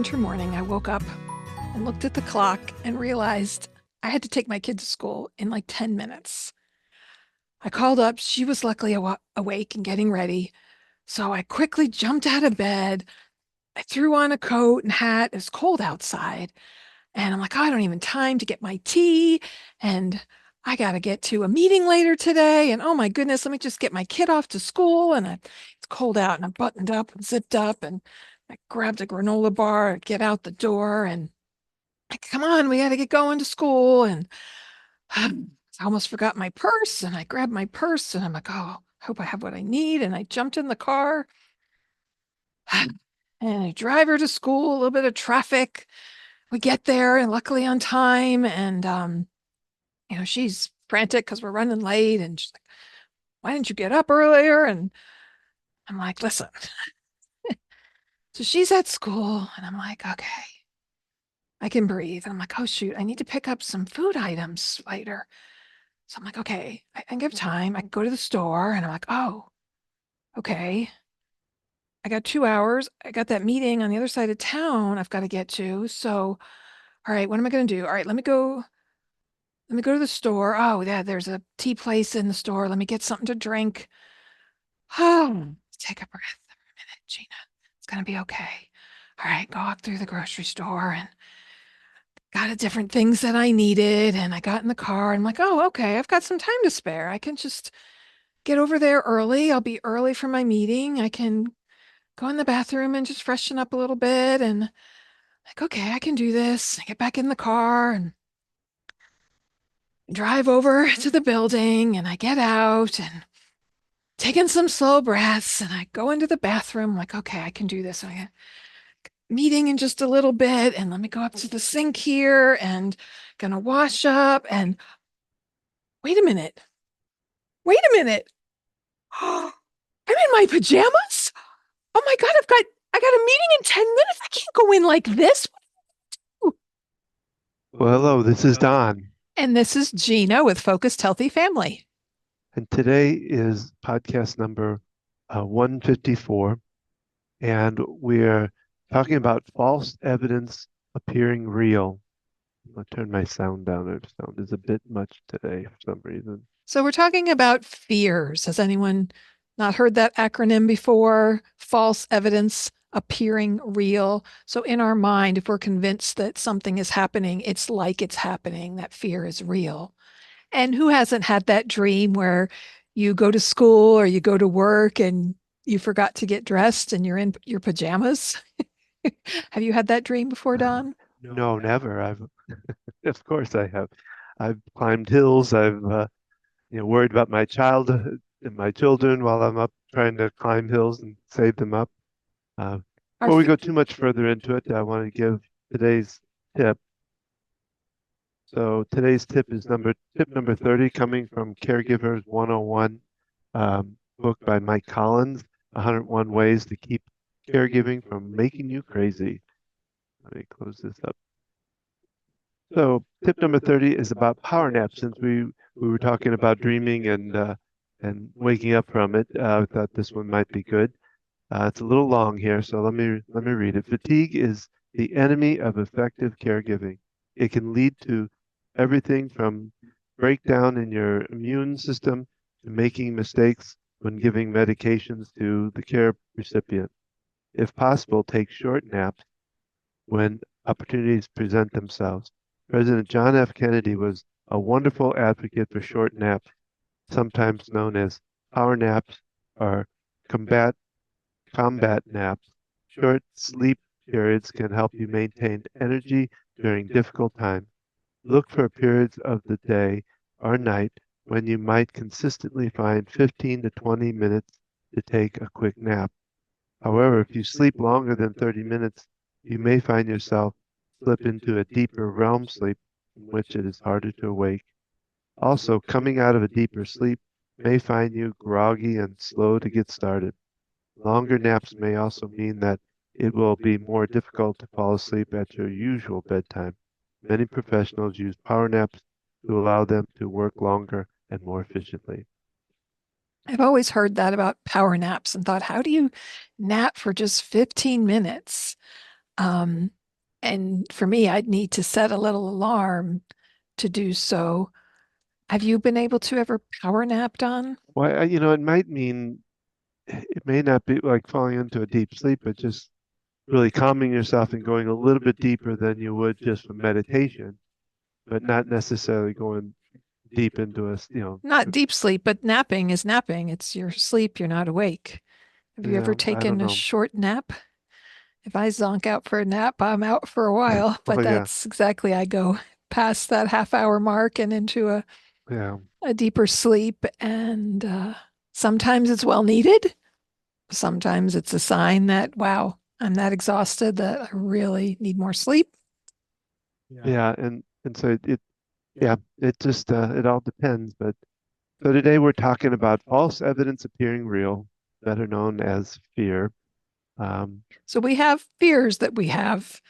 winter morning, I woke up and looked at the clock and realized I had to take my kid to school in like 10 minutes. I called up. She was luckily awake and getting ready. So I quickly jumped out of bed. I threw on a coat and hat. It was cold outside. And I'm like, oh, I don't even time to get my tea. And I got to get to a meeting later today. And oh my goodness, let me just get my kid off to school. It's cold out and I'm buttoned up and zipped up. And I grabbed a granola bar, get out the door, and like, come on, we got to get going to school. And I almost forgot my purse. And I grabbed my purse and I'm like, oh, I hope I have what I need. And I jumped in the car and I drive her to school, a little bit of traffic. We get there and luckily on time. And, she's frantic because we're running late. And she's like, why didn't you get up earlier? And I'm like, listen. So she's at school and I'm like, okay, I can breathe. And I'm like, oh, shoot, I need to pick up some food items later. So I'm like, okay, I think I have time. I can go to the store. And I'm like, oh, okay. I got 2 hours. I got that meeting on the other side of town I've got to get to. So, all right, what am I going to do? All right, let me go to the store. Oh, yeah, there's a tea place in the store. Let me get something to drink. Oh, take a breath for a minute, Gina. It's going to be okay. All right, go up through the grocery store and got the different things that I needed. And I got in the car and I'm like, oh, okay, I've got some time to spare. I can just get over there early. I'll be early for my meeting. I can go in the bathroom and just freshen up a little bit. And like, okay, I can do this. I get back in the car and drive over to the building and I get out and taking some slow breaths and I go into the bathroom. I'm like, okay, I can do this. I got a meeting in just a little bit and let me go up to the sink here and gonna wash up and wait a minute. Wait a minute. I'm in my pajamas? Oh my God, I got a meeting in 10 minutes. I can't go in like this. Well, hello, this is Don, And this is Gina with Focused Healthy Family. and today is podcast number 154, and we're talking about false evidence appearing real. I'll turn my sound down. Our sound is a bit much today for some reason. So we're talking about fears. Has anyone not heard that acronym before? False evidence appearing real. So in our mind, if we're convinced that something is happening, it's like it's happening, that fear is real. And who hasn't had that dream where you go to school or you go to work and you forgot to get dressed and you're in your pajamas? Have you had that dream before, Don? No, never. Of course, I have. I've climbed hills. I've, worried about my child and my children while I'm up trying to climb hills and save them up. Uh, Our Before we go too much further into it, I want to give today's tip. So today's tip number 30, coming from Caregivers 101, book by Mike Collins, 101 Ways to Keep Caregiving from Making You Crazy. Let me close this up. So tip number 30 is about power naps. Since we were talking about dreaming and waking up from it, I thought this one might be good. It's a little long here, so let me read it. Fatigue is the enemy of effective caregiving. It can lead to everything from breakdown in your immune system to making mistakes when giving medications to the care recipient. If possible, take short naps when opportunities present themselves. President John F. Kennedy was a wonderful advocate for short naps, sometimes known as power naps or combat combat naps. Short sleep periods can help you maintain energy during difficult times. Look for periods of the day or night when you might consistently find 15 to 20 minutes to take a quick nap. However, if you sleep longer than 30 minutes, you may find yourself slip into a deeper REM sleep from which it is harder to awake. Also, coming out of a deeper sleep may find you groggy and slow to get started. Longer naps may also mean that it will be more difficult to fall asleep at your usual bedtime. Many professionals use power naps to allow them to work longer and more efficiently. I've always heard that about power naps and thought, how do you nap for just 15 minutes? Um, and for me, I'd need to set a little alarm to do so. Have you been able to ever power nap, Don? Well, it might mean it may not be like falling into a deep sleep, but just really calming yourself and going a little bit deeper than you would just from meditation, but not necessarily going deep into Not deep sleep, but napping is napping. It's your sleep, you're not awake. Have you ever I don't taken a know. short nap? If I zonk out for a nap, I'm out for a while, Oh but yeah, that's exactly, I go past that half-hour mark and into yeah, a deeper sleep. And sometimes it's well needed. Sometimes it's a sign that, wow, I'm that exhausted that I really need more sleep. yeah, and so yeah, it just it all depends. But so today we're talking about false evidence appearing real, better known as fear. Um, So we have fears that we have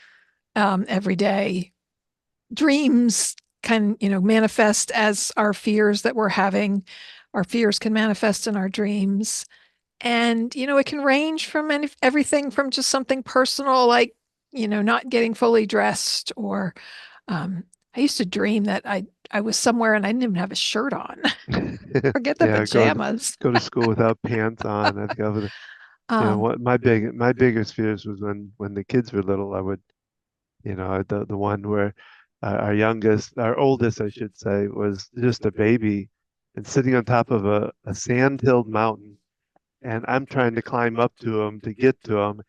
every day. Dreams can, manifest as our fears that we're having. Our fears can manifest in our dreams. And, it can range from everything from just something personal, like, not getting fully dressed, or um, I used to dream that I was somewhere and I didn't even have a shirt on. Forget the yeah, pajamas. go to school without pants on. I think I would, Um, what my biggest fears was when the kids were little. I would, the one where our oldest, I should say, was just a baby and sitting on top of a sand-hilled mountain, and I'm trying to climb up to him to get to him,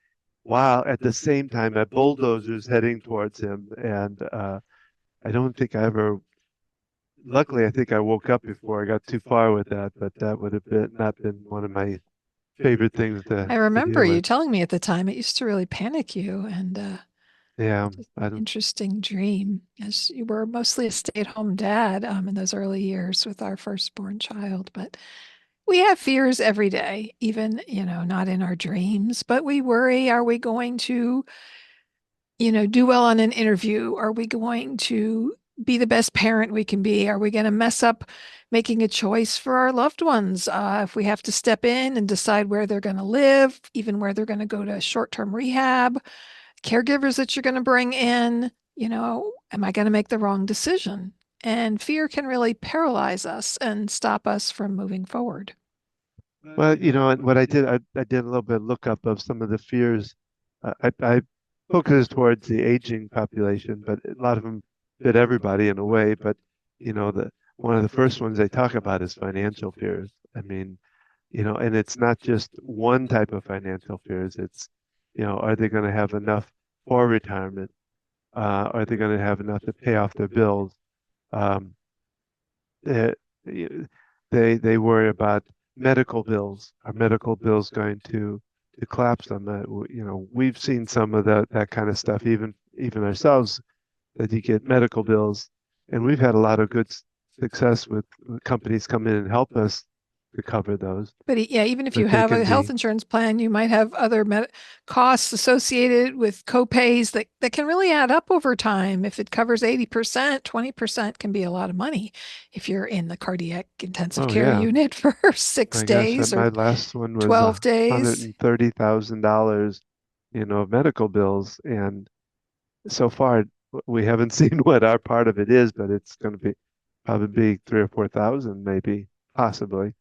while at the same time a bulldozer's heading towards him, and I don't think I ever. Luckily, I think I woke up before I got too far with that, but that would have been not been one of my favorite things I to remember deal you with. telling me at the time it used to really panic you, and Yeah, I don't. interesting dream, as you were mostly a stay-at-home dad in those early years with our firstborn child. But we have fears every day, even, not in our dreams, but we worry, are we going to, do well on an interview? Are we going to be the best parent we can be? Are we going to mess up making a choice for our loved ones? If we have to step in and decide where they're going to live, even where they're going to go to short-term rehab, caregivers that you're going to bring in, am I going to make the wrong decision? And fear can really paralyze us and stop us from moving forward. Well, and what I did a little bit of lookup of some of the fears. I focused towards the aging population, but a lot of them fit everybody in a way. But the one of the first ones they talk about is financial fears. I mean, and it's not just one type of financial fears. It's, are they going to have enough for retirement? Are they going to have enough to pay off their bills? Um, eh, they worry about medical bills. Are medical bills going to collapse them? We've seen some of that kind of stuff, even ourselves, that you get medical bills, and we've had a lot of good success with companies come in and help us to cover those. But yeah, even if you But they have can a health be, insurance plan, you might have other costs associated with copays that can really add up over time. If it covers 80%, 20% can be a lot of money if you're in the cardiac intensive oh care yeah, unit for six my gosh, days or my last one was 12 a hundred days. and thirty thousand dollars, of medical bills, and so far we haven't seen what our part of it is, but it's going to be probably be 3 or 4 thousand, maybe, possibly.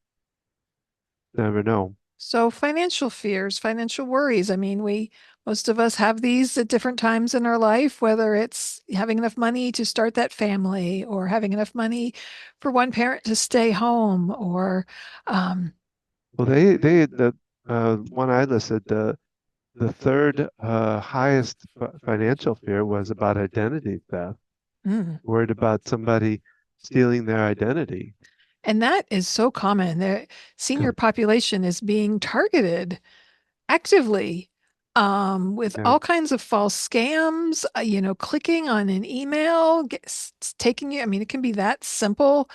Never know. So financial fears, financial worries. I mean, most of us have these at different times in our life, whether it's having enough money to start that family or having enough money for one parent to stay home or, um, Well, the one I listed, the third highest financial fear was about identity theft, mm. worried about somebody stealing their identity. And that is so common. The senior population is being targeted actively with Yeah. all kinds of false scams, clicking on an email, taking you. I mean, it can be that simple.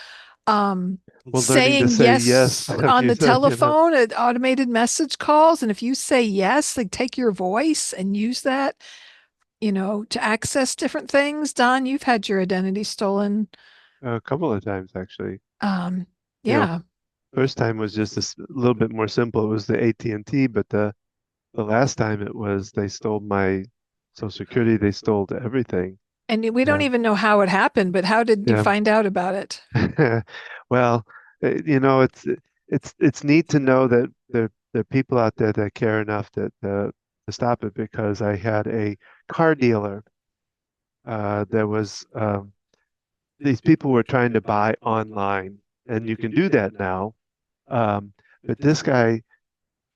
Well, learning to Saying say yes, yes like on you the said, telephone, automated message calls. And if you say yes, they take your voice and use that, to access different things. Don, you've had your identity stolen. a couple of times actually. Um, You know, yeah. first time was just little bit more simple. It was the AT&T, but the last time it was they stole my Social Security. They stole everything. And we don't Yeah. even know how it happened, but how did you Yeah. find out about it? Well, it's neat to know that there are people out there that care enough to stop it because I had a car dealer. There was these people were trying to buy online, and you can do that now. Um, but this guy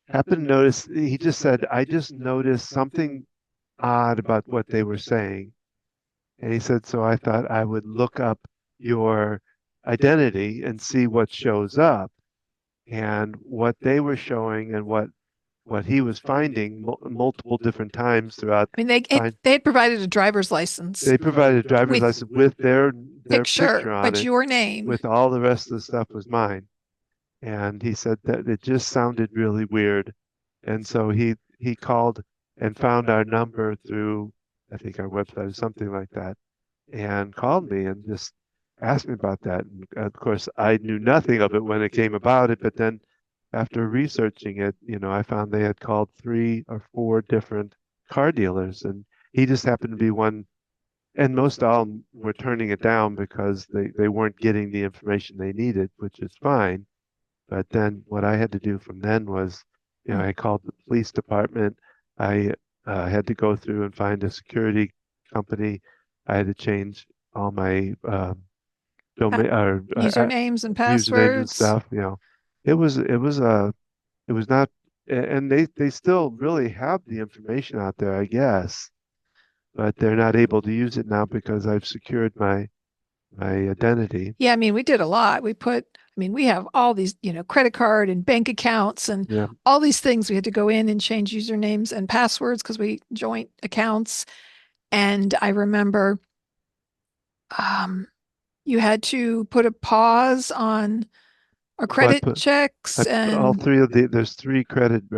happened to notice. He just said, "I just noticed something odd about what they were saying." And he said, "So I thought I would look up your identity and see what shows up." And what they were showing and what he was finding multiple different times throughout I mean, they find they had provided a driver's license they provided a driver's with license with their picture, picture on but it, your name. with all the rest of the stuff was mine. And he said that it just sounded really weird. And so he called and found our number through, I think, our website or something like that, and called me and just asked me about that. And of course, I knew nothing of it when it came about it, but then after researching it, I found they had called 3 or 4 different car dealers, and he just happened to be one. And most all of them were turning it down because they weren't getting the information they needed, which is fine. But then what I had to do from then was, Hmm. I called the police department. I had to go through and find a security company. I had to change all my Pa- domain or Usernames and usernames and passwords. stuff. It was not, and they still really have the information out there, I guess, but they're not able to use it now because I've secured my identity. Yeah, I mean, we did a lot. I mean, we have all these, credit card and bank accounts and Yeah. all these things. We had to go in and change usernames and passwords because we joint accounts. And I remember um, you had to put a pause on our Well, credit checks all and three of there's 3 credit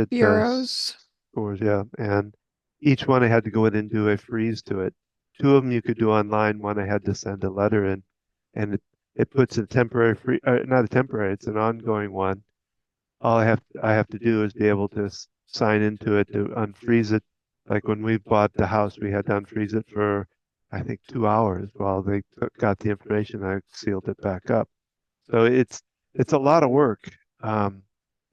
bureaus. scores, yeah, and each one I had to go in and do a freeze to it. 2 of them you could do online. One I had to send a letter in, and it puts a temporary free, not a temporary, it's an ongoing one. All I have to do is be able to sign into it to unfreeze it. Like when we bought the house, we had to unfreeze it for I think 2 hours while they got the information. I sealed it back up. So it's a lot of work. Um,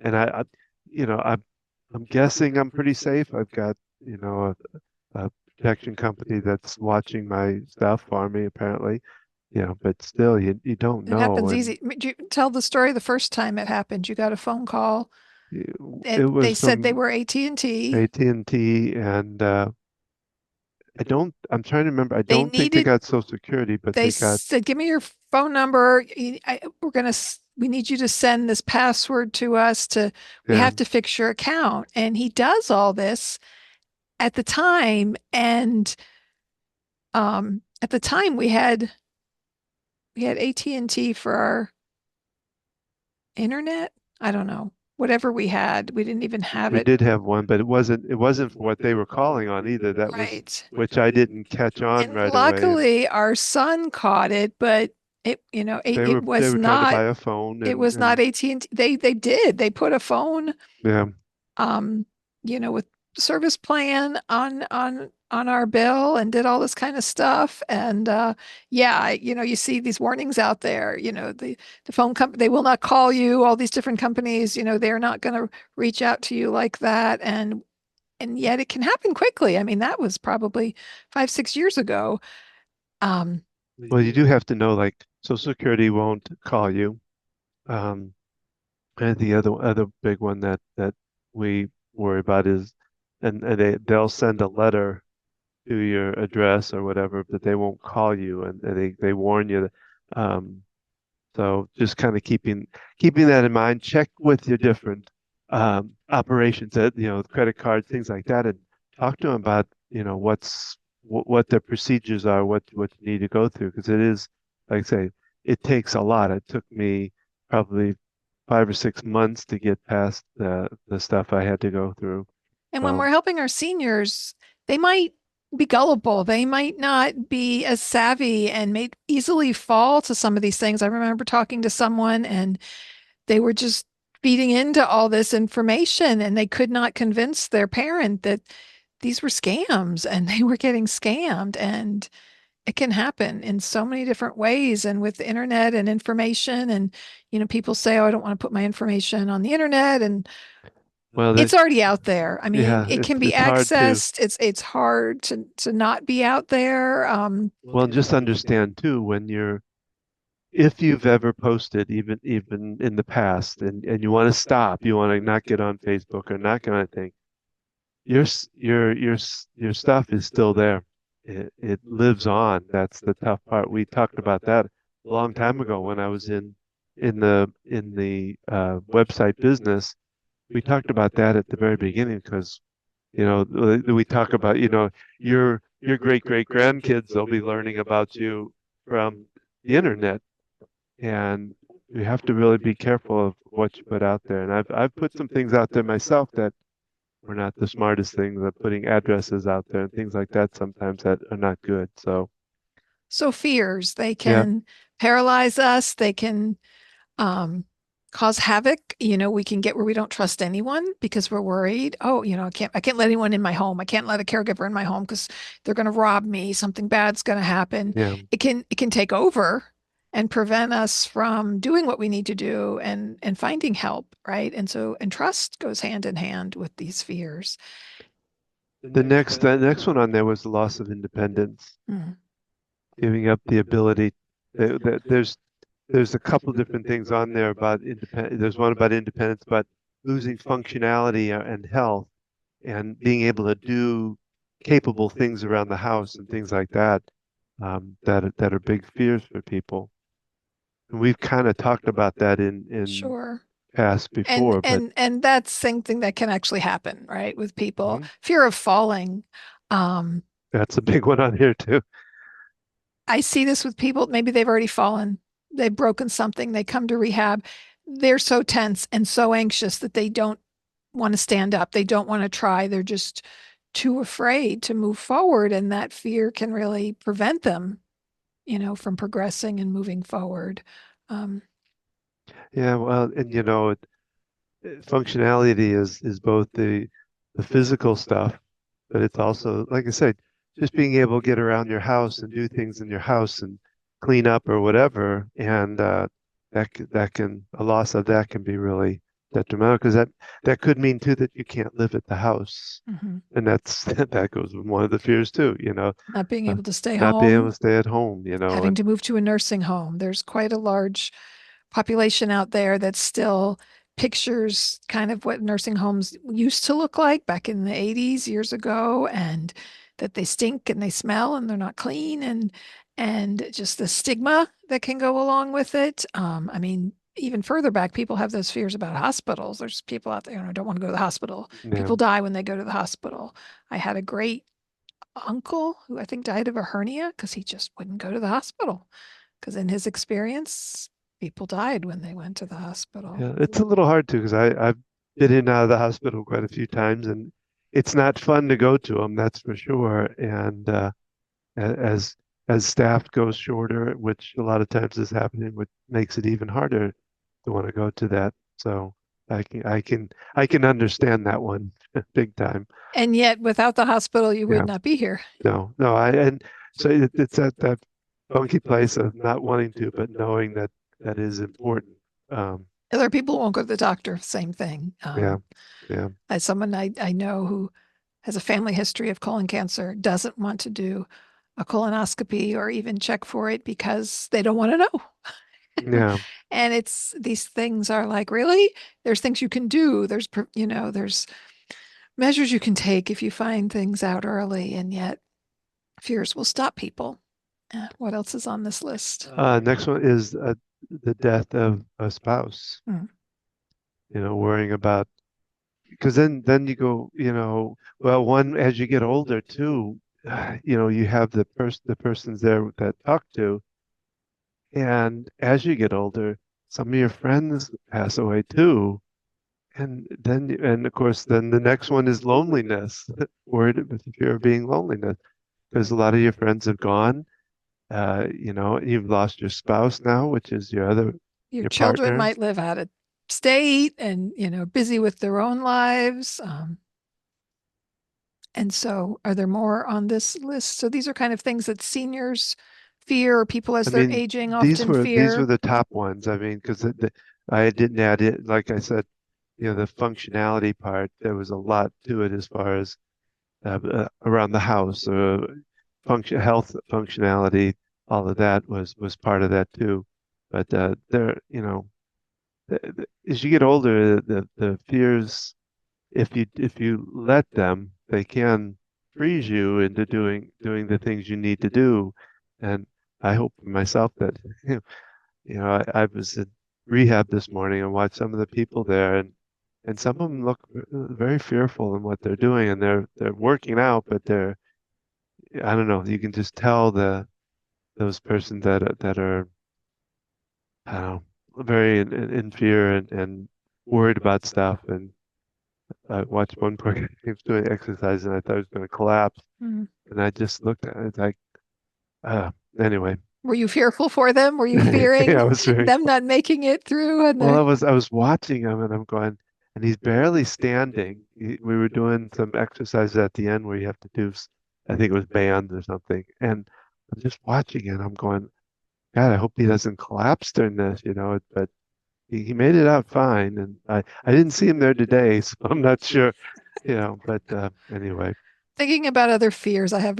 and I'm guessing I'm pretty safe. I've got, a protection company that's watching my stuff for me, apparently. But still, you don't It know. happens And easy. Do you tell the story the first time it happened? You got a phone call. it, It, it they was said they from were AT&T. AT&T, and I'm trying to remember. I They don't think they needed, got Social Security, but they they got, said, give me your phone number. We need you to send this password to us we yeah. have to fix your account. And he does all this at the time. And at the time we had AT&T for our internet. I don't know. Whatever we had, we didn't even have We it did have one, but it wasn't for what they were calling on either. That was right. which I didn't catch on And right away. And luckily our son caught it, but they it were they was were trying to not buy a phone it and was not and AT&T. They put a phone yeah. um with service plan on our bill and did all this kind of stuff. And yeah, you see these warnings out there, the phone company, they will not call you, all these different companies, they're not going to reach out to you like that. And yet it can happen quickly. I mean, that was probably 5, 6 years ago. um Well, you do have to know, like, Social Security won't call you. Um, and the other big one that we worry about is, and they'll send a letter to your address or whatever, but they won't call you, and they warn you. Um, So just kind of keeping that in mind. Check with your different operations, that credit cards, things like that, and talk to them about what their procedures are, what you need to go through, because it is, like I say, it takes a lot. It took me probably 5 or 6 months to get past the stuff I had to go through. and when So we're helping our seniors, they might be gullible, they might not be as savvy and may easily fall to some of these things. I remember talking to someone and they were just feeding into all this information and they could not convince their parent that these were scams and they were getting scammed. And it can happen in so many different ways. And with the internet and information, and, people say, oh, I don't want to put my information on the internet. And Well, it's already out there. I mean, yeah, it can be it's hard to, accessed. It's hard to not be out there. well, just understand too when you're, if you've ever posted even in the past and you want to stop, you want to not get on Facebook or not get on anything, your stuff is still there. It lives on. That's the tough part. We talked about that a long time ago when I was in the website business. We talked about that at the very beginning because we talk about your great grandkids, they'll be learning about you from the internet, and you have to really be careful of what you put out there. And I've put some things out there myself that were not the smartest things, of putting addresses out there and things like that sometimes that are not good. So So fears, they yeah, can paralyze us. They can um, cause havoc. We can get where we don't trust anyone because we're worried. Oh, I can't let anyone in my home. I can't let a caregiver in my home because they're going to rob me. Something bad's going to happen. yeah. It can take over and prevent us from doing what we need to do and finding help, right? And trust goes hand in hand with these fears. The next one on there was the loss of independence, Mm, giving up the ability. There's a couple different things on there about independence. There's one about independence, but losing functionality and health and being able to do capable things around the house and things like that, that are big fears for people. And we've kind of talked about that in sure. past And before, but and and that's something that can actually happen, right? With people, mhm, fear of falling. Um, that's a big one on here too. I see this with people, maybe they've already fallen, they've broken something, they come to rehab, they're so tense and so anxious that they don't want to stand up, they don't want to try, they're just too afraid to move forward, and that fear can really prevent them, from progressing and moving forward. Um, Yeah, well, and functionality is both the physical stuff, but it's also, like I said, just being able to get around your house and do things in your house and clean up or whatever, and a loss of that can be really detrimental because that could mean too that you can't live at the house, mhm. and that's that goes with one of the fears too, Not being uh, able to stay not being able home, to stay at home, having and to move to a nursing home. There's quite a large population out there that still pictures kind of what nursing homes used to look like back in the 80s years ago, and that they stink and they smell and they're not clean, and just the stigma that can go along with it. I mean, even further back, people have those fears about hospitals. There's people out there, don't want to go to the hospital. yeah, People die when they go to the hospital. I had a great uncle who I think died of a hernia because he just wouldn't go to the hospital. Because in his experience, people died when they went to the hospital. yeah, it's a little hard too because I've been in and out of the hospital quite a few times, and it's not fun to go to them, that's for sure. And as staff goes shorter, which a lot of times is happening, which makes it even harder to want to go to that. So I can understand that one big time. And yet, without the hospital, you would Yeah, not be here. no, and so it's that funky place of not wanting to, but knowing that that is important. Um, Other people won't go to the doctor, same thing. yeah, yeah, As someone I know who has a family history of colon cancer doesn't want to do a colonoscopy or even check for it because they don't want to know. yeah. And it's these things are like, really? There's things you can do. There's measures you can take if you find things out early, and yet fears will stop people. What else is on this list? Next one is the death of a spouse. Hmm. Worrying about because then you go, well, one as you get older too, you have the persons there that talk to, and as you get older, some of your friends pass away too, and of course then the next one is loneliness, worried with the fear of being loneliness because a lot of your friends have gone. You've lost your spouse now, which is Your your children partner. might live out of state and, busy with their own lives. And so, are there more on this list? So, these are kind of things that seniors fear, or people as I they're mean, aging these often were fear. the top ones. I mean, because I didn't add it, like I said, the functionality part. There was a lot to it as far as around the house, health functionality. All of that was part of that too. But as you get older, the fears, if you let them, they can freeze you into doing the things you need to do. And I hope for myself that I was in rehab this morning and watched some of the people there, and some of them look very fearful in what they're doing, and they're working out, but I don't know, you can just tell those persons that are I don't know, very in fear and worried about stuff. And I watched one poor guy, he was doing exercise, and I thought he was going to collapse. Mm. And I just looked at it like, uh, anyway. Were you fearful for them? Were you Yeah, I fearing was very, them not making it through? And well, the I was watching him, and I'm going, and he's barely standing. We were doing some exercises at the end where you have to do, I think it was bands or something. And I'm just watching it. I'm going, God, I hope he doesn't collapse during this, but he made it out fine. And I didn't see him there today, so I'm not sure, but anyway. thinking about other fears, I have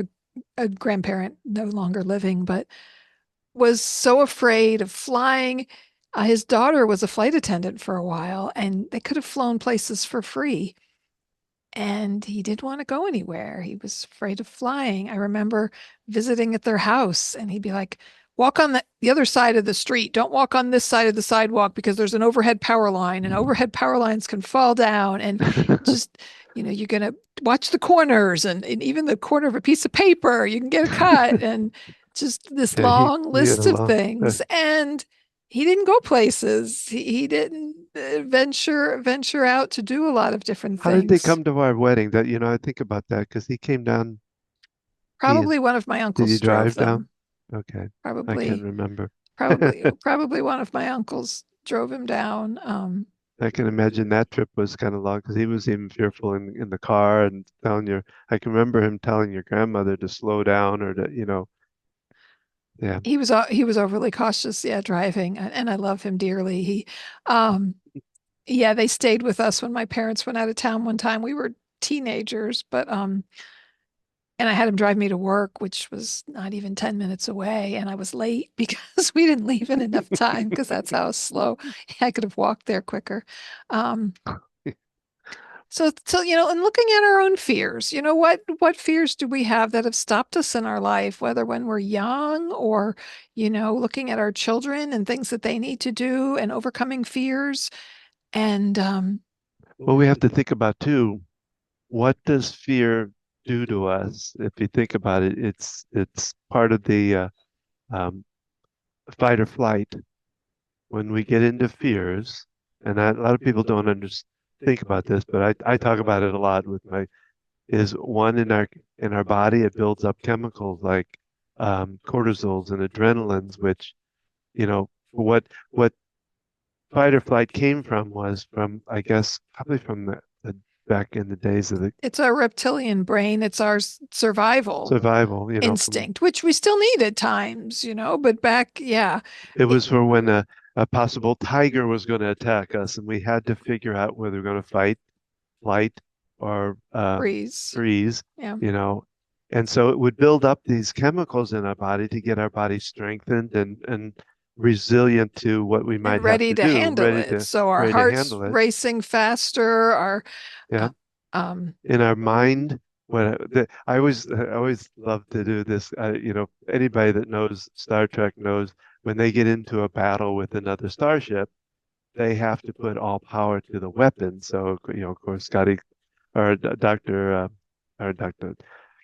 a grandparent no longer living, but was so afraid of flying. His daughter was a flight attendant for a while, and they could have flown places for free. And he didn't want to go anywhere. He was afraid of flying. I remember visiting at their house, and he'd be like, walk on the other side of the street. Don't walk on this side of the sidewalk because there's an overhead power line, and overhead power lines can fall down. And just, you're going to watch the corners, and even the corner of a piece of paper, you can get a cut. And just this Yeah, he long he had list a of long. things. And he didn't go places. He didn't venture out to do a lot of different How did they things. come to our wedding? That I think about that because he came down. He Probably one of my Did uncles he drove drive them. down? Okay, I can't Probably, remember. probably one of my uncles drove him down. I can imagine that trip was kind of long because he was even fearful in the car and telling your. I can remember him telling your grandmother to slow down or to. Yeah. He was overly cautious, yeah, driving, and I love him dearly. Um, yeah, they stayed with us when my parents went out of town one time. We were teenagers, but and I had him drive me to work, which was not even 10 minutes away. And I was late because we didn't leave in enough time because that's how slow I could have walked there quicker. Um, so, and looking at our own fears, what fears do we have that have stopped us in our life, whether when we're young or, looking at our children and things that they need to do and overcoming fears. And Well, we have to think about too. What does fear do to us? If you think about it, it's part of the um, fight or flight. When we get into fears, and a lot of people don't think about this, but I talk about it a lot with is one in our body, it builds up chemicals like cortisols and adrenalines, which, what fight or flight came from was from, I guess, probably from the back in the days of the it's our reptilian brain, it's our survival survival, from instinct, which we still need at times, but back, yeah, it it was for when a possible tiger was going to attack us, and we had to figure out whether we're going to fight, flight, or freeze. freeze, Yeah. you know. And so it would build up these chemicals in our body to get our body strengthened and resilient to what we And might have ready to to do, handle it. So our ready to heart's handle it. racing faster, our, Yeah. uh, um, In our mind, I always love to do this. Anybody that knows Star Trek knows when they get into a battle with another starship, they have to put all power to the weapon. So, of course, Scotty or Dr.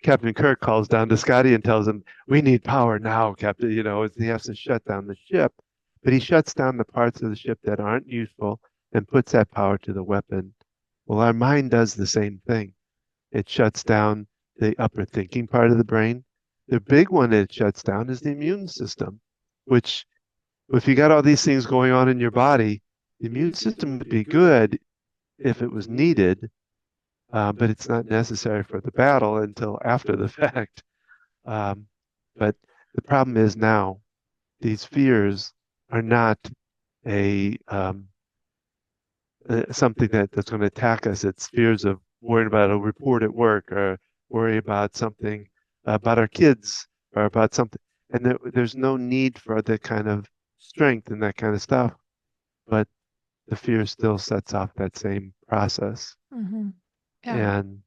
Captain Kirk calls down to Scotty and tells him, "We need power now, Captain." He has to shut down the ship, but he shuts down the parts of the ship that aren't useful and puts that power to the weapon. Well, our mind does the same thing. It shuts down the upper thinking part of the brain. The big one it shuts down is the immune system, which, if you got all these things going on in your body, the immune system would be good if it was needed, but it's not necessary for the battle until after the fact. Um, but the problem is now these fears are not a something that's going to attack us. It's fears of worrying about a report at work or worry about something about our kids or about something. And there's no need for the kind of strength and that kind of stuff, but the fear still sets off that same process. Hmm. Yeah. And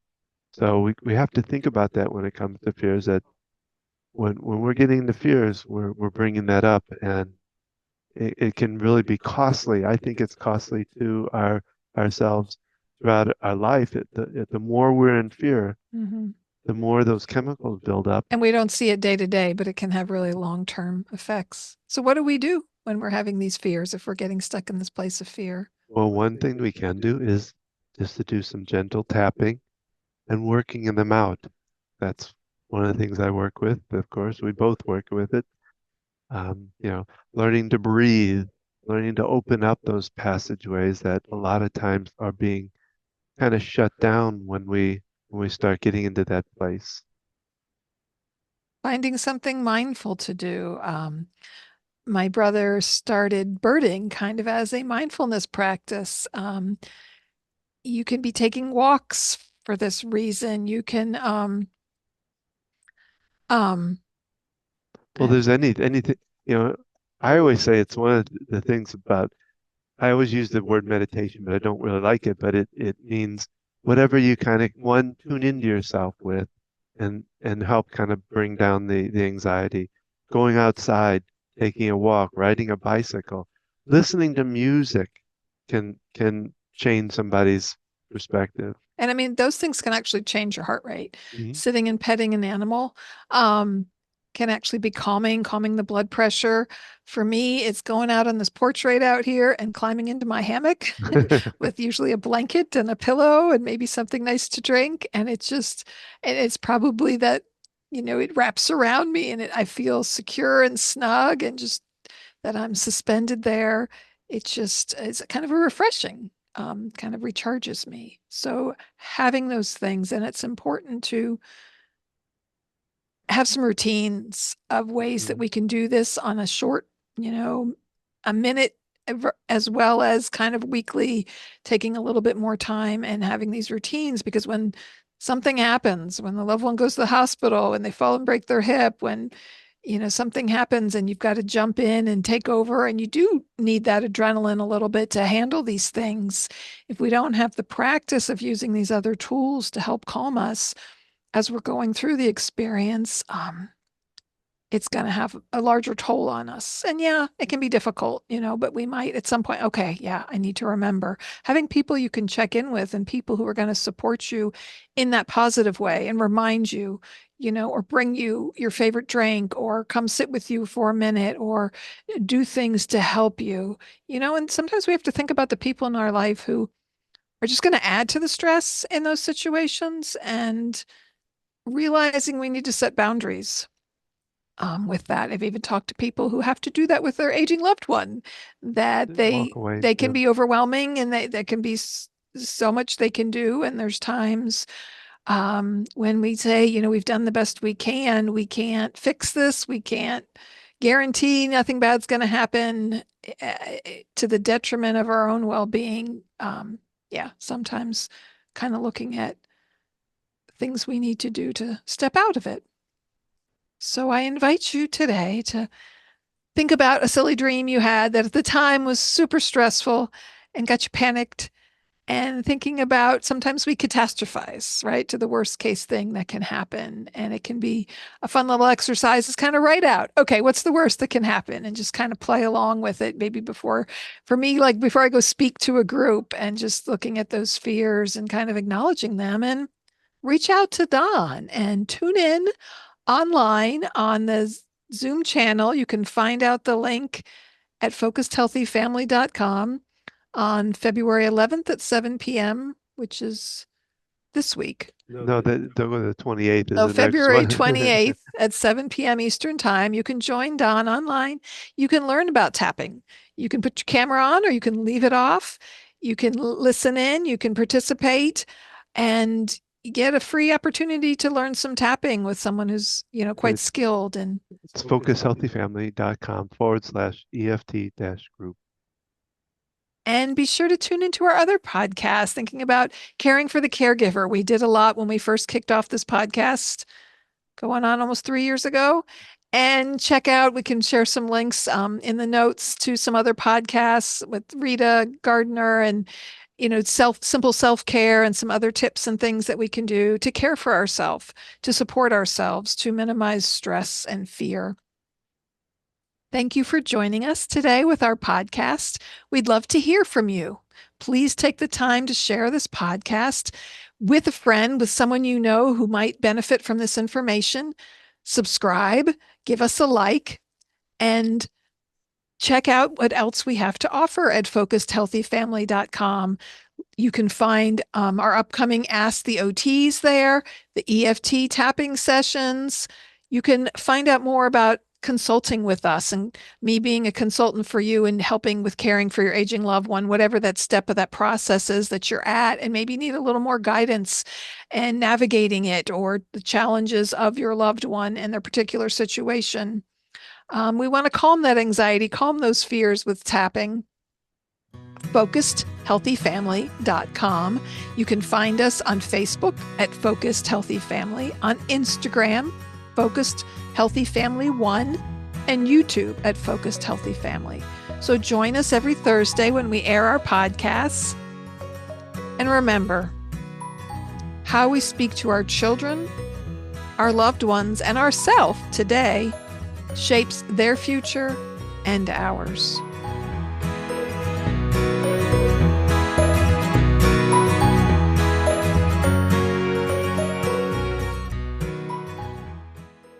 so we have to think about that when it comes to fears, that when we're getting into fears, we're bringing that up, and it can really be costly. I think it's costly to ourselves throughout our life. The more we're in fear, Hmm. the more those chemicals build up. And we don't see it day to day, but it can have really long-term effects. So what do we do when we're having these fears if we're getting stuck in this place of fear? Well, one thing we can do is just to do some gentle tapping and working in them out. That's one of the things I work with. Of course, we both work with it. You know, learning to breathe, learning to open up those passageways that a lot of times are being kind of shut down when we start getting into that place. Finding something mindful to do. My brother started birding kind of as a mindfulness practice. You can be taking walks for this reason. You can um Well, there's anything, you know, I always say it's one of the things about, I always use the word meditation, but I don't really like it, but it means whatever you kind of one tune into yourself with and help kind of bring down the anxiety. Going outside, taking a walk, riding a bicycle, listening to music can change somebody's perspective. And I mean, those things can actually change your heart rate. Mhm. Sitting and petting an animal um, can actually be calming the blood pressure. For me, it's going out on this porch right out here and climbing into my hammock with usually a blanket and a pillow and maybe something nice to drink. And it's probably that, it wraps around me and I feel secure and snug and just that I'm suspended there. It's kind of a refreshing, kind of recharges me. So having those things, and it's important to have some routines of ways that Mhm. we can do this on a short, you know, a minute as well as kind of weekly, taking a little bit more time and having these routines because when something happens, when the loved one goes to the hospital and they fall and break their hip, when something happens and you've got to jump in and take over and you do need that adrenaline a little bit to handle these things. If we don't have the practice of using these other tools to help calm us, as we're going through the experience, it's going to have a larger toll on us. And yeah, it can be difficult, but we might at some point, okay, yeah, I need to remember having people you can check in with and people who are going to support you in that positive way and remind you, or bring you your favorite drink or come sit with you for a minute or do things to help you, and sometimes we have to think about the people in our life who are just going to add to the stress in those situations and realizing we need to set boundaries with that. I've even talked to people who have to do that with their aging loved one, that Walk they away. they can Yeah. be overwhelming and they can be so much they can do. And there's times when we say, we've done the best we can, we can't fix this, we can't guarantee nothing bad's going to happen to the detriment of our own well-being. Yeah, sometimes kind of looking at things we need to do to step out of it. So I invite you today to think about a silly dream you had that at the time was super stressful and got you panicked. And thinking about sometimes we catastrophize, right, to the worst case thing that can happen. And it can be a fun little exercise is kind of write out, okay, what's the worst that can happen? And just kind of play along with it. Maybe for me, like before I go speak to a group and just looking at those fears and kind of acknowledging them and reach out to Don and tune in online on the Zoom channel. You can find out the link at focusedhealthyfamily.com on February 11th at 7 p.m., which is this week. No, the 28th is So the next February one. 28th at 7 p.m. Eastern Time, you can join Don online. You can learn about tapping. You can put your camera on or you can leave it off. You can listen in, you can participate. and get a free opportunity to learn some tapping with someone who's, quite It's, skilled. And it's focushealthyfamily.com/EFT-group. be sure to tune into our other podcast, thinking about caring for the caregiver. We did a lot when we first kicked off this podcast, going on almost 3 years ago. And check out, we can share some links in the notes to some other podcasts with Rita Gardner and, simple self-care and some other tips and things that we can do to care for ourselves, to support ourselves, to minimize stress and fear. Thank you for joining us today with our podcast. We'd love to hear from you. Please take the time to share this podcast with a friend, with someone you know who might benefit from this information. Subscribe, give us a like, and check out what else we have to offer at focusedhealthyfamily.com. You can find our upcoming Ask the OTs there, the EFT tapping sessions. You can find out more about consulting with us and me being a consultant for you and helping with caring for your aging loved one, whatever that step of that process is that you're at, and maybe need a little more guidance and navigating it or the challenges of your loved one and their particular situation. We want to calm that anxiety, calm those fears with tapping. FocusedHealthyFamily.com. You can find us on Facebook at Focused Healthy Family, on Instagram, Focused Healthy Family 1, and YouTube at Focused Healthy Family. So join us every Thursday when we air our podcasts. And remember, how we speak to our children, our loved ones, and ourselves today shapes their future and ours.